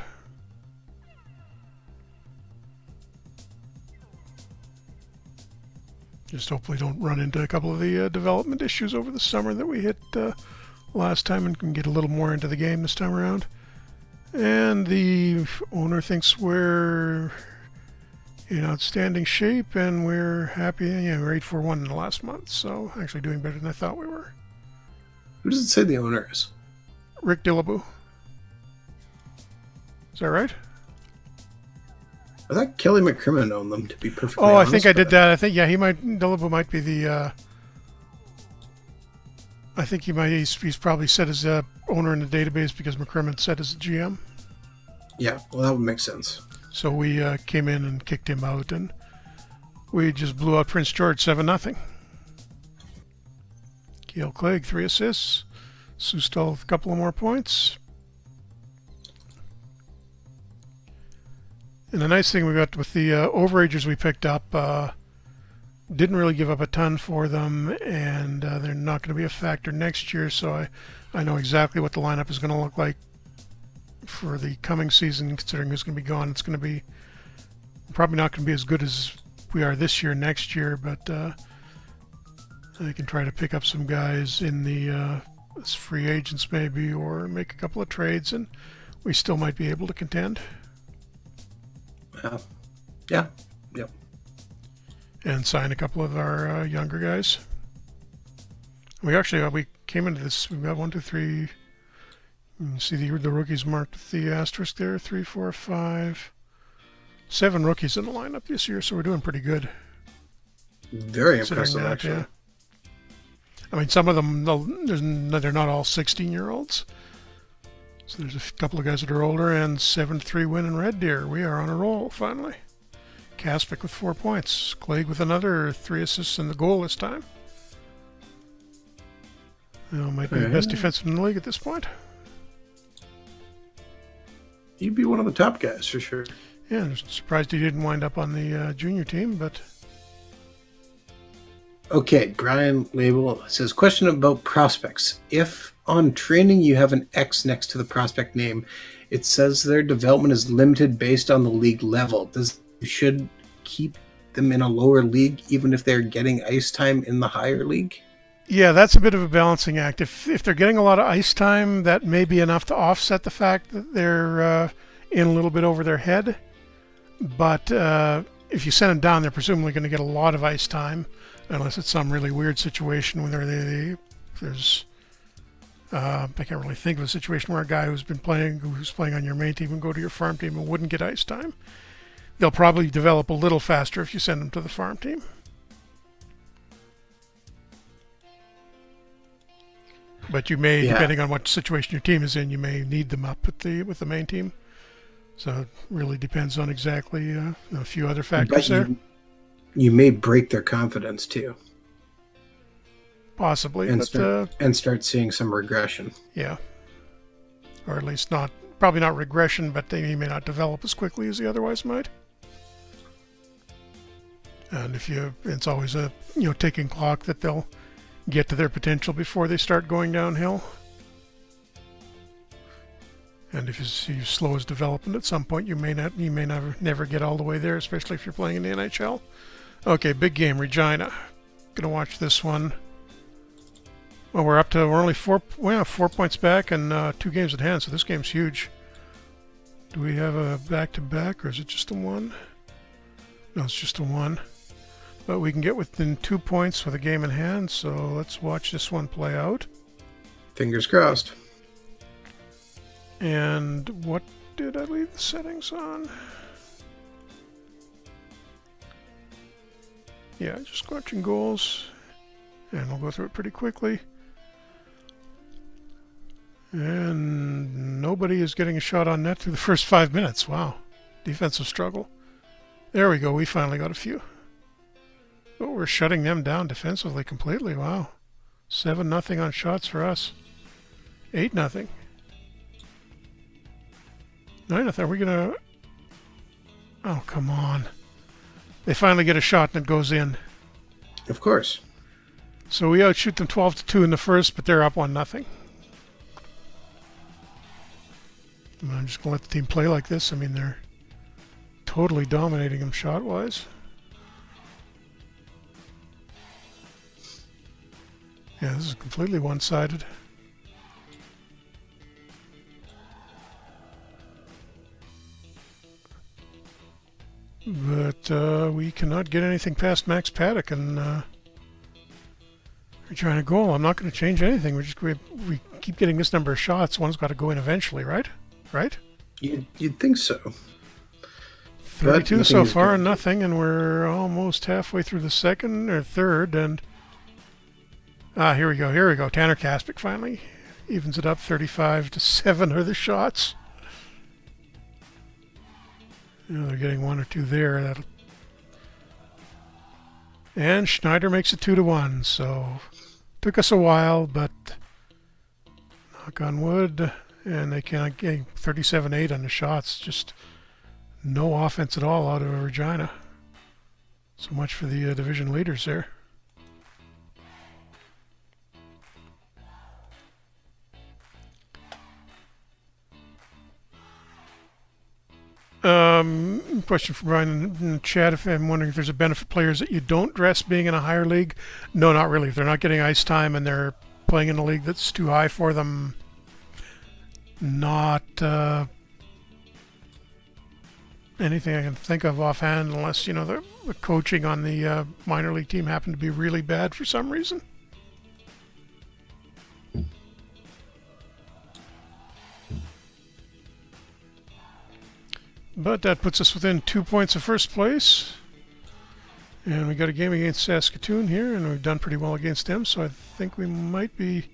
Just hopefully don't run into a couple of the development issues over the summer that we hit last time, and can get a little more into the game this time around. And the owner thinks we're in outstanding shape, and we're happy. Yeah, we're 8-4-1 in the last month, so actually doing better than I thought we were. Who does it say the owner is? Rick Dillaboo. Is that right? I thought Kelly McCrimmon owned them, to be perfectly honest. Oh, I think I did that. I think, yeah, Dillaboo might be the, I think he's probably set as a owner in the database because McCrimmon set as a GM. Yeah, well, that would make sense. So we came in and kicked him out, and we just blew out Prince George 7-0. Gail Clegg, 3 assists. Sustal with a couple of more points. And the nice thing we got with the overagers we picked up, didn't really give up a ton for them, and they're not going to be a factor next year, so I know exactly what the lineup is going to look like for the coming season, considering who's going to be gone. It's going to be probably not going to be as good as we are this year, next year, but I can try to pick up some guys in the as free agents maybe, or make a couple of trades, and we still might be able to contend. Yeah. And sign a couple of our younger guys. We came into this, we've got 1, 2, 3, you can see the rookies marked with the asterisk there, 3, 4, 5, 7 rookies in the lineup this year, so we're doing pretty good. Very impressive, actually. Yeah. I mean, some of them, they're not all 16-year-olds. So there's a couple of guys that are older, and 7-3 win in Red Deer. We are on a roll, finally. Kaspic with 4 points. Clegg with another 3 assists and the goal this time. Might be the best defenseman in the league at this point. He'd be one of the top guys, for sure. Yeah, I'm surprised he didn't wind up on the junior team, but... Okay, Brian Label says, question about prospects. If on training you have an X next to the prospect name, it says their development is limited based on the league level. Should keep them in a lower league even if they're getting ice time in the higher league? Yeah, that's a bit of a balancing act. If they're getting a lot of ice time, that may be enough to offset the fact that they're in a little bit over their head. But if you send them down, they're presumably going to get a lot of ice time, unless it's some really weird situation where there's I can't really think of a situation where a guy who's playing on your main team and go to your farm team and wouldn't get ice time. They'll probably develop a little faster if you send them to the farm team. But you may, depending on what situation your team is in, you may need them up with the main team. So it really depends on exactly a few other factors there. You may break their confidence too. Possibly. And start seeing some regression. Yeah. Or at least probably not regression, but they may not develop as quickly as they otherwise might. And it's always a ticking clock that they'll get to their potential before they start going downhill. And if you see slow as development at some point, you may never get all the way there, especially if you're playing in the NHL. Okay, big game, Regina. Gonna watch this one. Well, we're only 4 points back and 2 games at hand, so this game's huge. Do we have a back-to-back, or is it just a one? No, it's just a one. But we can get within 2 points with a game in hand, so let's watch this one play out. Fingers crossed. And what did I leave the settings on? Yeah, just watching goals. And we'll go through it pretty quickly. And nobody is getting a shot on net through the first 5 minutes. Wow. Defensive struggle. There we go. We finally got a few. But we're shutting them down defensively completely. Wow. 7-0 on shots for us. 8-0. 9-0. Are we going to... Oh, come on. They finally get a shot and it goes in. Of course. So we outshoot them 12-2 in the first, but they're up 1-0. I'm just going to let the team play like this. I mean, they're totally dominating them shot-wise. Yeah, this is completely one-sided. But we cannot get anything past Max Paddock, and we're trying to goal. I'm not going to change anything. We keep getting this number of shots. One's got to go in eventually, right? Right? You'd think so. 32 so far and nothing, and we're almost halfway through the second or third, and here we go. Tanner Kaspick finally evens it up. 35-7 are the shots. They're getting 1 or 2 there. And Schneider makes it 2-1. So took us a while, but knock on wood. And they can't get 37-8 on the shots. Just no offense at all out of Regina. So much for the division leaders there. Question from Brian in the chat. If I'm wondering if there's a benefit players that you don't dress being in a higher league. No, not really. If they're not getting ice time and they're playing in a league that's too high for them, not anything I can think of offhand, unless the coaching on the minor league team happened to be really bad for some reason. But that puts us within 2 points of first place. And we got a game against Saskatoon here, and we've done pretty well against them, so I think we might be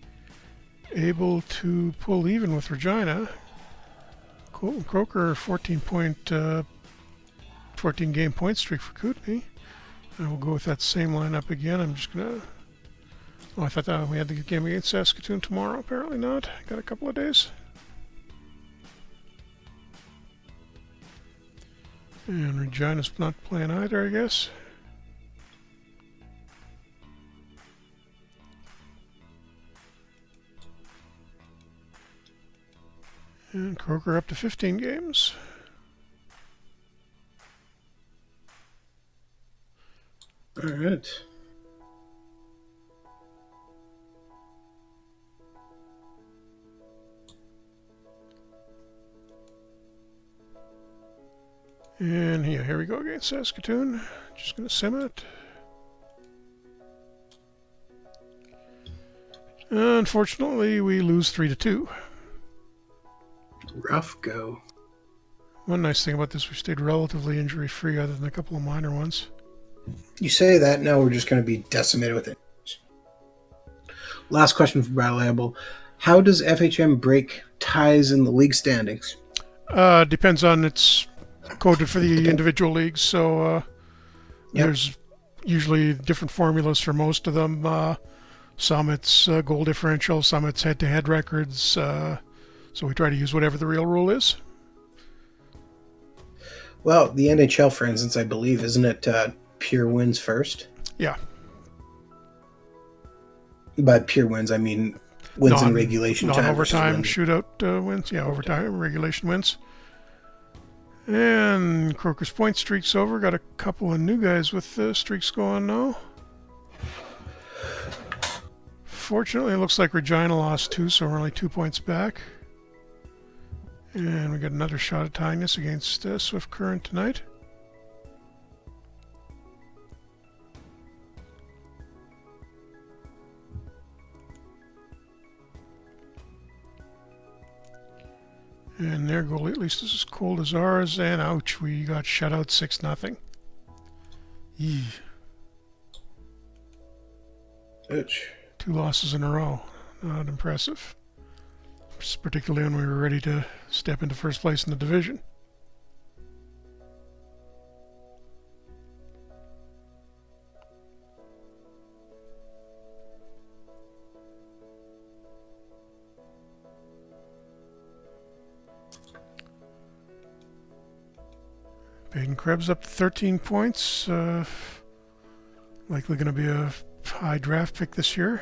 able to pull even with Regina. Colton Croker, 14 game point streak for Kootenay. And we'll go with that same lineup again. I'm just going to... Oh, I thought we had the game against Saskatoon tomorrow. Apparently not. Got a couple of days. And Regina's not playing either, I guess. And Croker up to 15 games. All right. And here we go against Saskatoon. Just going to sim it. Unfortunately, we lose 3-2. Rough go. One nice thing about this, we stayed relatively injury-free other than a couple of minor ones. You say that, now we're just going to be decimated with it. Last question for Brad Label. How does FHM break ties in the league standings? Depends on its coded for the individual leagues, so there's usually different formulas for most of them. Some it's goal differential, some it's head-to-head records, so we try to use whatever the real rule is. Well, the NHL, for instance, I believe, isn't it pure wins first? Yeah. By pure wins, I mean wins in regulation time. Non-overtime shootout wins. Yeah, overtime regulation wins. And Croker's point streak's over. Got a couple of new guys with streaks going now. unfortunately, it looks like Regina lost 2, so we're only 2 points back. And we got another shot at tying this against Swift Current tonight. And their goalie at least is as cold as ours. And ouch, we got shut out 6-0. Yee. Ouch. 2 losses in a row. Not impressive. Particularly when we were ready to step into first place in the division. Baden Krebs up to 13 points. Likely going to be a high draft pick this year.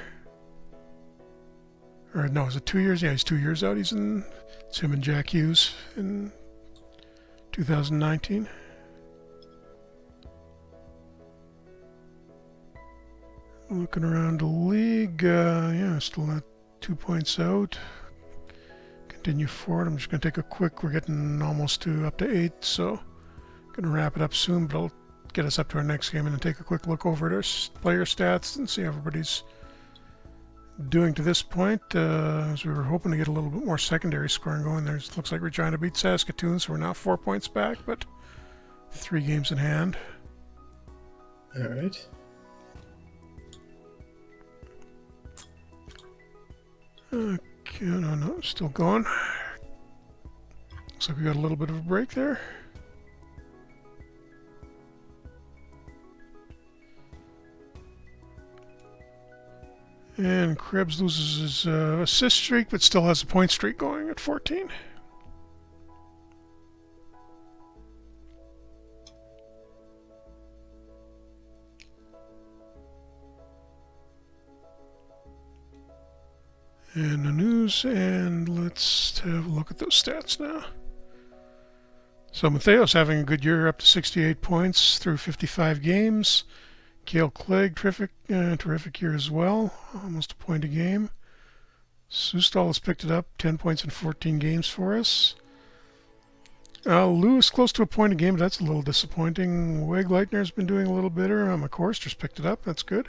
Or no, is it 2 years? Yeah, he's 2 years out. It's him and Jack Hughes in 2019. Looking around the league, yeah, still not 2 points out. Continue forward. I'm just going to take a quick, we're getting almost up to 8, so going to wrap it up soon, but I'll get us up to our next game and then take a quick look over at our player stats and see how everybody's doing to this point. As we were hoping to get a little bit more secondary scoring going. Looks like Regina beat Saskatoon, so we're now 4 points back, but 3 games in hand. All right. Okay, no, still going. Looks like we got a little bit of a break there. And Krebs loses his assist streak, but still has a point streak going at 14. And the news, and let's have a look at those stats now. So Matheos having a good year, up to 68 points through 55 games. Cale Clegg, terrific year as well, almost a point a game. Sustal has picked it up, 10 points in 14 games for us. Lewis close to a point a game, but that's a little disappointing. Wegleitner's been doing a little better. McCorster's picked it up, that's good.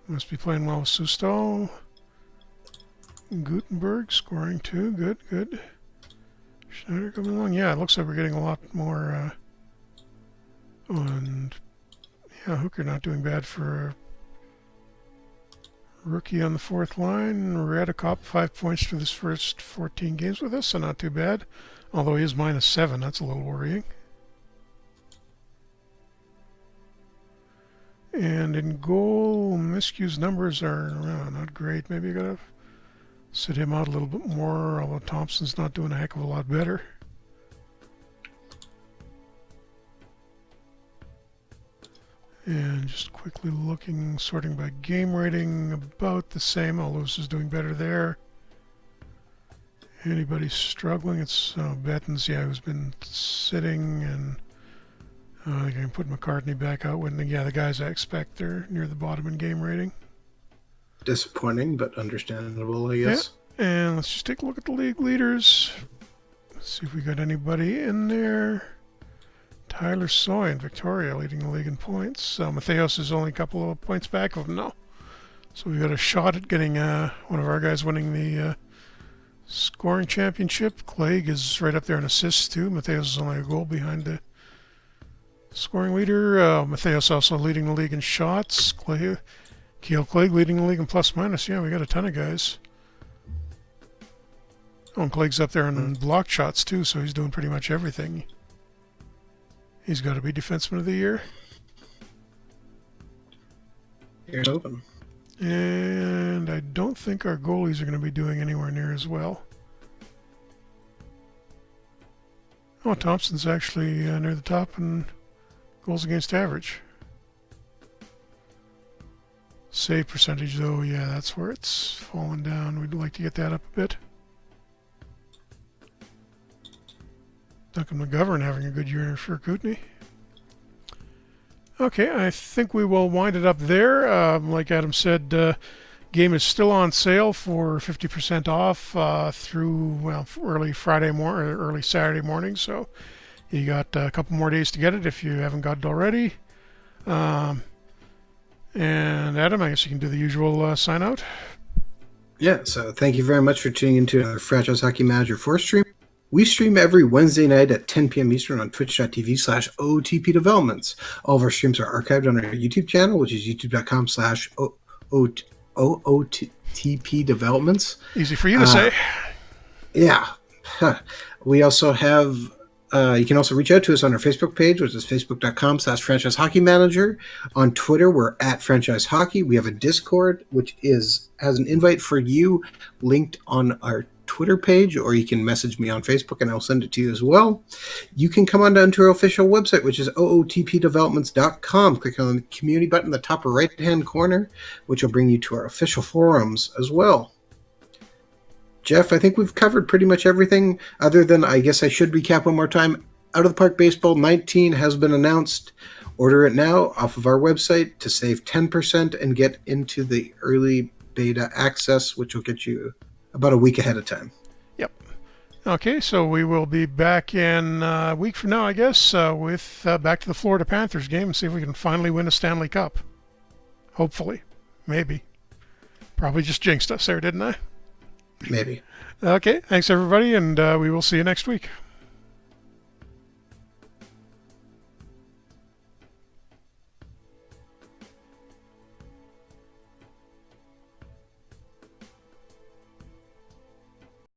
Must be playing well with Sustal. Gutenberg scoring too, good. Schneider coming along. Yeah, it looks like we're getting a lot more. And yeah, Hooker not doing bad for a rookie on the 4th line. Radikop 5 points for this first 14 games with us, so not too bad. Although he is -7, that's a little worrying. And in goal, Miskew's numbers are not great. Maybe you gotta sit him out a little bit more, although Thompson's not doing a heck of a lot better. And just quickly looking, sorting by game rating, about the same. Lewis is doing better there. Anybody struggling? It's Bettens, yeah, who's been sitting, and I can put McCartney back out. The guys I expect, they're near the bottom in game rating. Disappointing, but understandable, I guess. Yeah. And let's just take a look at the league leaders. Let's see if we got anybody in there. Tyler Soy in Victoria leading the league in points. Matheos is only a couple of points back of him now. So we got a shot at getting one of our guys winning the scoring championship. Clegg is right up there in assists too. Matheos is only a goal behind the scoring leader. Matheos also leading the league in shots. Cale Clegg leading the league in plus-minus. Yeah, we got a ton of guys. Oh, and Clegg's up there in blocked shots too, so he's doing pretty much everything. He's got to be Defenseman of the Year. Here's open. And I don't think our goalies are going to be doing anywhere near as well. Oh, Thompson's actually near the top in goals against average. Save percentage, though, yeah, that's where it's fallen down. We'd like to get that up a bit. Duncan McGovern having a good year for Kootenay. Okay, I think we will wind it up there. Like Adam said, Game is still on sale for 50% off through early Friday morning or early Saturday morning. So you got a couple more days to get it if you haven't got it already. And Adam, I guess you can do the usual sign out. Yeah, so thank you very much for tuning into our Franchise Hockey Manager 4 stream. We stream every Wednesday night at 10 p.m. Eastern on twitch.tv/OOTP Developments. All of our streams are archived on our YouTube channel, which is youtube.com/OOTP Developments. Easy for you to say. Yeah. We also have... you can also reach out to us on our Facebook page, which is facebook.com/franchise hockey manager. On Twitter, we're at franchise hockey. We have a Discord, which has an invite for you linked on our Twitter page, or you can message me on Facebook and I'll send it to you as well. You can come on down to our official website, which is ootpdevelopments.com. Click on the community button in the top right-hand corner, which will bring you to our official forums as well. Jeff, I think we've covered pretty much everything, other than, I guess I should recap one more time. Out of the Park Baseball 19 has been announced. Order it now off of our website to save 10% and get into the early beta access, which will get you about a week ahead of time. Yep. Okay, so we will be back in a week from now, I guess, with back to the Florida Panthers game and see if we can finally win a Stanley Cup. Hopefully. Maybe. Probably just jinxed us there, didn't I? Maybe. Okay, thanks everybody, and we will see you next week.